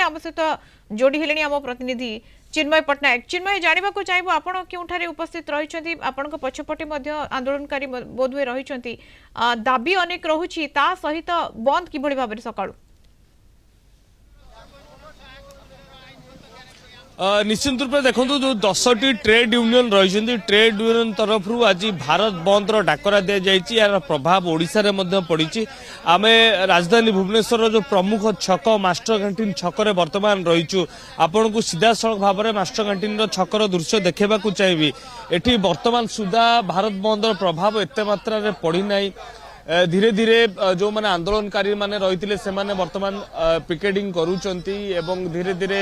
आम सहित जोड़ी हेले आम प्रतिनिधि चिन्मय पट्टनायक। चिन्मय जानवा को चाहिए आपण क्योंठारे उपस्थित रही आपण पछपटे आंदोलनकारी बोधवे रही दाबी अनेक रहुछि ता सहित बंद किभଳି भाबरे सकाळु निश्चित रूप से देखो जो 10टी ट्रेड यूनियन रही ट्रेड यूनियन तरफ आज भारत बंद डाकरा दि जाइए यार प्रभाव ओडिशा रे मध्य पड़ी। आम राजधानी भुवनेश्वर जो प्रमुख छक मास्टर कैंटीन छकरे बर्तमान रहीचु आपण को सीधा सड़क भाव में मास्टर कैंटीन छकर दृश्य देखा चाहिए। एटी बर्तमान सुधा भारत बंद प्रभाव एत मात्रा पड़ी नहीं। धीरे धीरे जो माने आंदोलनकारी माने रही से माने वर्तमान पिकेटिंग करूचंती एवं धीरे धीरे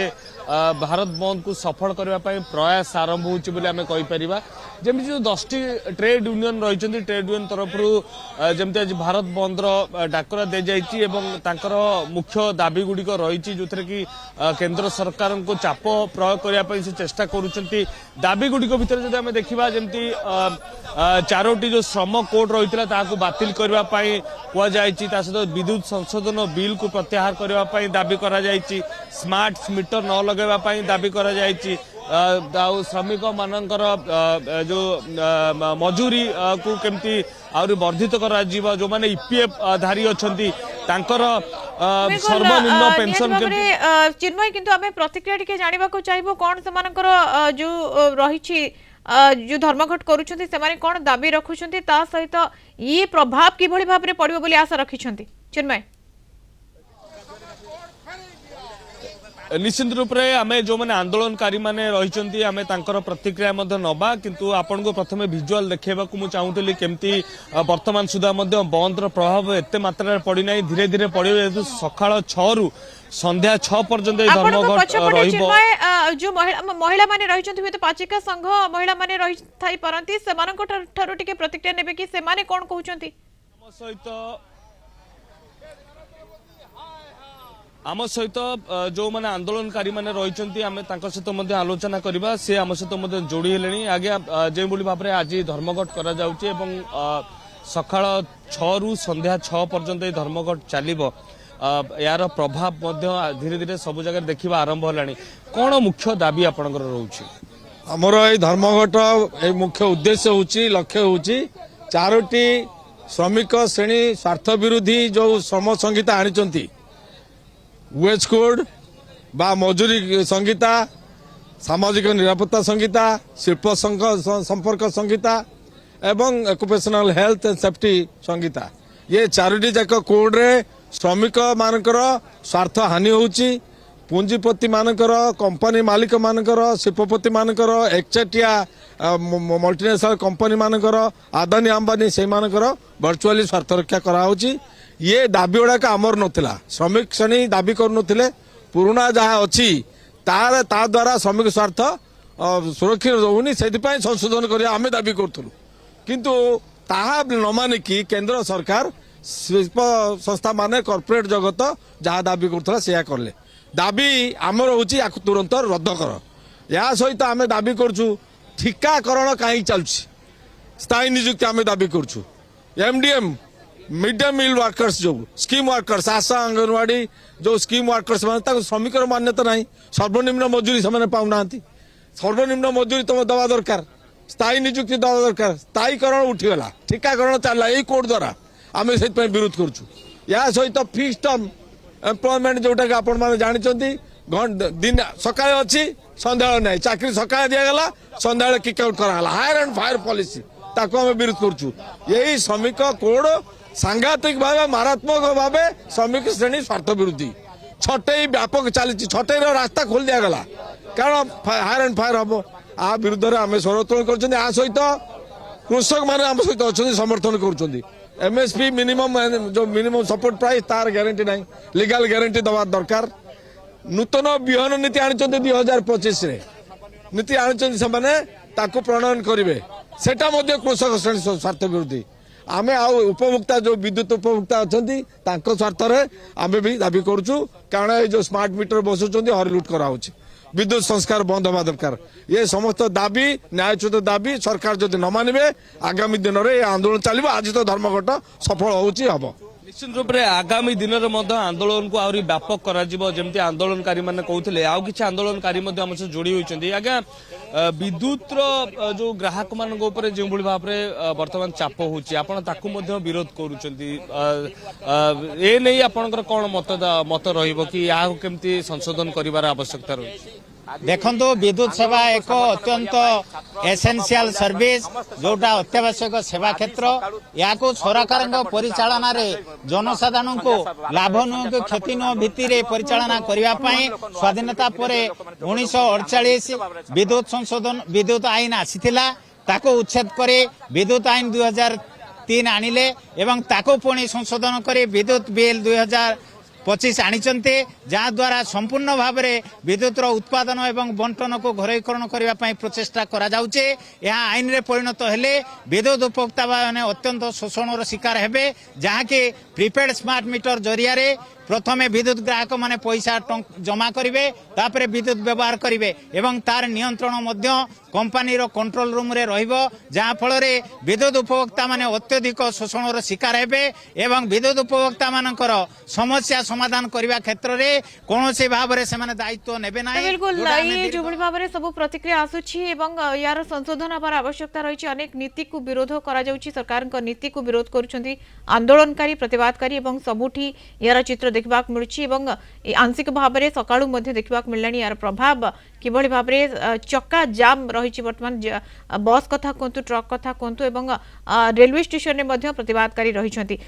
भारत बंद को सफल करने प्रयास आरंभ होची बोली आमे कहि परिबा। जेमि जो 10टी ट्रेड यूनियन रही ट्रेड यूनियन तरफ जमती आज भारत बंद डाकरा दे जाइए एवं तांकर मुख्य दाबी गुड़िक रही जो थे कि केंद्र सरकार को चाप प्रयोग करने से चेष्टा करुचंती। दाबी गुड़िक भितर जदि आमे देखिबा जेमती 4टी जो श्रम कोड रही बातिल करने सहित विद्युत संशोधन बिल को प्रत्याहार करने दाबी करा जायछि। स्मार्ट मीटर न लगेवाई दाबी करा जायछि। श्रमिक मानकर जो मजूरी को केमती आउरी वर्धित करा जीवा जो माने ईपीएफ धारी अछंती तांकर सर्वनिम्न पेंशन चिन्मय किंतु हमें प्रतिक्रिया टिके जानिबा को चाहिबो कोन समानकर जो रहिछि जो धर्मघट करूछंती सेमाने कोन दाबी रखुछंती ता सहित ये प्रभाव किभଳି भाबरे पड़िबो बोली आशा रखिछंती। चिन्मय निश्चित रूप से आम जो मैंने आंदोलनकारी मैंने रही आम तांकर प्रतिक्रिया नबा किंतु आपण को प्रथम विजुअल देखा चाहूली केमती वर्तमान सुधा बंद प्रभाव एत मात्रा पड़ी ना धीरे धीरे पड़े जेहतु सकाळ 6 रु संध्या 6 पर्यंत धर्मघट जो महिला माने रही पाचिका संघ महिला माने रही थाई परंती सेमानक ठारो टिके प्रतिक्रिया नेबे कि सेमाने कोन कहउचंती आम सहित जो मैंने आंदोलनकारी मैंने रही आम सहित आलोचना करवा सी आम सहित जोड़ी हेले आज्ञा जो भाव में आज धर्मघट करा जाउची एवं सकाळ 6 रु संध्या 6 पर्यंत धर्मघट चलिबो। यार प्रभाव धीरे धीरे सब जगह देखा आरंभ होलानी। कौन मुख्य दाबी आपनकर रहउची? हमर ए धर्मघट ए मुख्य उद्देश्य होची लक्ष्य होची 4टी श्रमिक श्रेणी स्वार्थ विरोधी जो श्रम संहिता आनिचंती वेज कोड बा मजूरी संहिता सामाजिक निरापत्ता संहिता शिल्प संपर्क संहिता एवं ऑक्युपेशनल हेल्थ एंड सेफ्टी संहिता ये 4टी जाक कोड रे श्रमिक मानकर स्वार्थ हानि होची पुंजीपति मानकर कंपनी मालिक मानकर शिल्पपति मानकर एकचेटिया मल्टीनेशनल कंपनी मानकर आदानी अंबानी से मानकर वर्चुअली स्वार्थ रक्षा करा होची। ये दाबी गुड़ाक आमर नथिला श्रमिक श्रेणी दाबी करुनथिले पुराना जहाँ अच्छी ता द्वारा श्रमिक स्वार्थ सुरक्षित होनी से संशोधन कर आम दाबी करूँ किंतु ताहा न मानिकी केंद्र सरकार शिल्प संस्था माने कॉर्पोरेट जगत जहाँ दाबी करुला से कले दाबी आमर हूँ तुरंत रद्द कर। या सहित आम दाबी करूँ ठिकाकरण कहीं चलुची स्थायी नियुक्ति आम दाबी करूँ MDM mid day meal workers जो स्कीम वर्कर्स आशा अंगनवाड़ी जो स्कीम वर्कर्स माने श्रमिक मान्यता ना सर्वनिम्न मजूरी से पाऊना सर्वनिम्न मजूरी तुम दवा दरकार स्थायी नियुक्ति दवा दरकार स्थायीकरण उठीगला ठिकाकरण चलला यही कोड द्वारा आम से विरोध करुँ। या सहित फिक्स टर्म एम्प्लॉयमेंट जोटा कि आपण मैंने जानते दिन सकाଳେ अच्छी संध्या ना चाकरी सकाଳେ दिगला संध्या किक आउट कराला हायर एंड फायर पॉलिसी ताको आम विरोध करुँ। यही श्रमिक कोड सांघातिक भाव मारात्मक भाव श्रमिक श्रेणी स्वार्थ विरोधी छटई व्यापक चली छटई रास्ता खोल दिगला कारण हायर एंड फायर हम आ विरुद्ध में आम समर्थन कर सहित कृषक मैंने आम सहित अच्छा समर्थन कर एमएसपी मिनिमम जो मिनिमम सपोर्ट प्राइस तार ग्यारंटी ना लीगल ग्यारंटी दवा दरकार। नूतन बिहन नीति आनी 2025 नीति आनी प्रणयन करेंगे सेटा कृषक श्रेणी स्वार्थ विरोधी आमे उपभोक्ता जो विद्युत उपभोक्ता अच्छा स्वार्थ आमे भी दाबी करुचु कारण जो स्मार्ट मीटर बसुंच हरिलुट कराऊँ विद्युत संस्कार बंद होगा दरकार। ये समस्त दाबी न्यायच्युत दाबी सरकार जदि न मानिबे आगामी दिन में आंदोलन चलो आज तो धर्मघट सफल होम। निश्चित रूप से आगामी दिन में आंदोलन को आहरी व्यापक करमती आंदोलनकारी मैंने कहते आउ कि आंदोलनकारी आम सहित जोड़ी होती आज्ञा विद्युत जो ग्राहक मान जो भाव में बर्तमान चाप हो विरोध कर कौन मत रही केमती संशोधन कर आवश्यकता रही देखो विद्युत सेवा एक अत्यंत एसेंशियल सर्विस जोटा अत्यावश्यक सेवा क्षेत्र या सरकार परिचालना रे जनसाधारण को लाभ नुह कि क्षति नुह भित्ति परिचालना करने स्वाधीनता पर 1948 विद्युत संशोधन विद्युत आईन आसीथिला ताको उच्छेद करे विद्युत आईन 2003 आनिले एवं ताको पुणी संशोधन करे विद्युत बिल 2025 आनिचंते जहाँ द्वारा संपूर्ण भाव में विद्युत उत्पादन एवं बंटन को घरोईकरण करने प्रचेषा करा जाउचे यहाँ आईन रे परिणत हेले विद्युत उपभोक्ता माने अत्यंत शोषण शिकार हेबे जहाँ कि प्रीपेड स्मार्ट मीटर जरिया रे प्रथमे विद्युत ग्राहक माने पैसा जमा करिवे तापरे विद्युत व्यवहार करिवे एवं तार नियंत्रण मध्य कंपनी रो कंट्रोल रूम रे रहिबो जहाँ फल रे विद्युत उपभोक्ता माने अत्यधिक शोषण शिकार हेबे एवं विद्युत उपभोक्ता मानकर समस्या समाधान करने क्षेत्र में कौन से भाव में से दायित्व नेबे ना बिल्कुल ये जो भाव में सब प्रतिक्रिया आसुची एवं यार संशोधन हबार आवश्यकता रही अनेक नीति को विरोध करा जाउची सरकार नीति को विरोध करुछंती आंदोलनकारी प्रतिवादकारी एवं सबुठी यार चित्र देखा मिलुची एवं आंशिक भाव में सकाळू मध्ये देखा मिललानी यार प्रभाव किभଳି भाव में चक्का जाम रही वर्तमान बस कथा कहतु ट्रक कथा कहतु एवं रेलवे स्टेशन में प्रतिवादकारी रही।